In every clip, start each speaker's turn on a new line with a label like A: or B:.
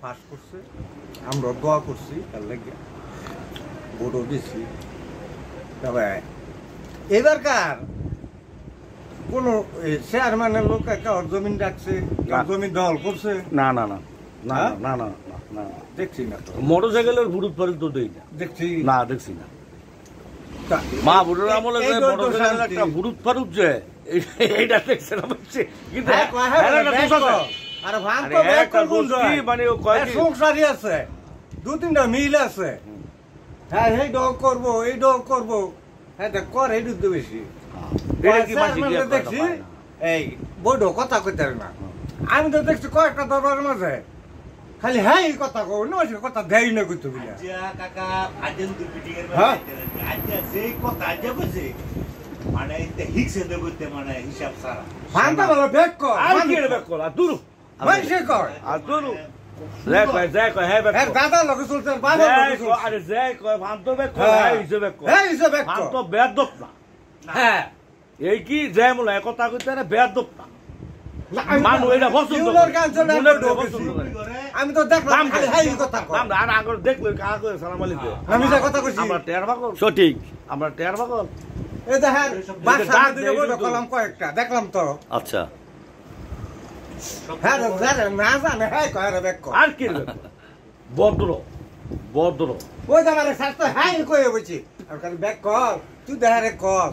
A: Pass করছে, আমরা দোয়া করছি তার লাগে ভোটও দিচ্ছি। তবে এবারকার কোন চেয়ারম্যানের লোক একটা জমিন রাখছে, জমিন দখল করছে?
B: না না না না না না না
A: দেখছি না তো।
B: মোটরসাইকেলের বুড়ুত ফারুত তো দেই না,
A: দেখছি
B: না দেখছি না। মা বুড়োর আমলে যে মোটরসাইকেলের একটা বুড়ুত ফারুত যে এইটা দেখছে না বুঝছি, কিন্তু
A: আরে ভাঙ তো একটা গোষ্ঠী মানে সংসারই আছে, দু তিনটা মিল আছে। হ্যাঁ এই ডগ করবো, এই ডগ করবো, হ্যাঁ কর এই দুধ বেশি দেখছি। এই বড় কথা কইতে না, আমি তো দেখছি কয়েকটা দরবারের মাঝে খালি হ্যাঁ এই কথা কো না, কথা দেয় না কইতে বুঝা
C: কাকা আজেন দুপিটি এর আজে যে কথা আজে বুঝে মানে এটা হিসে দেব করতে মানে হিসাব সারা
A: ফান্তা বলে বেক কর,
B: আর কি বেক কর আর তুরু
A: মাইসে কর
B: আর তুরু যাই কয় হ্যাঁ বেক কর,
A: দাদা লগে চলছে বাবা লগে চলছে।
B: আরে যাই কয় ফান্তো বেক কর, হ্যাঁ হিসেবে বেক কর,
A: হ্যাঁ হিসেবে বেক কর,
B: ফান্তো বেয়াদব না।
A: হ্যাঁ
B: এই কি যায় মোলা কথা কইতে না, বেয়াদব না মানু এটা পছন্দ
A: আমি তো দেখলাম খালি হ্যাঁ এই কথা কর।
B: আমরা আর আগর দেখলো কাকে সালাম আলাইকুম
A: আমি যা কথা কইছি
B: আমরা টের ভাগল সঠিক, আমরা টের ভাগল
A: এই দেখেন বাসা দিকে বড় কলম কয়েকটা দেখলাম তো।
B: আচ্ছা
A: হ্যাঁ না জানে হ্যাঁ কয় রে বেক কর,
B: আর কি বদল বদল
A: ওই দামারে স্বাস্থ্য হ্যাঁ কয়ে বলছি আর খালি বেক কর, তুই দেহারে কর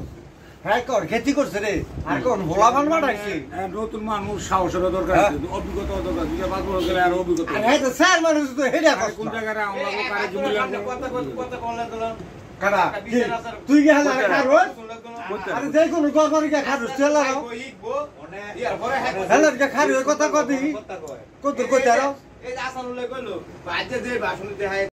A: হ্যাঁ কর। খেতি করছে রে আর কোন ভোলা বান মারাইছি,
D: নতুন মানুষ সাহসের দরকার, অভিজ্ঞতা দরকার, 2-5 বছর গেলে আর অভিজ্ঞতা।
A: আর হ্যাঁ তো স্যার মানুষ তো হেডা
D: কোন জায়গায় আমরা কারে জমি
A: কারা তুই গে হালা খারো আরে যাই কোন গরবার গে খারো চেলা রাও হালা গে খারো কথা কদি কত কইতারো
C: এই আসানুলে কইলো বাজে যে ভাষণ দেখায়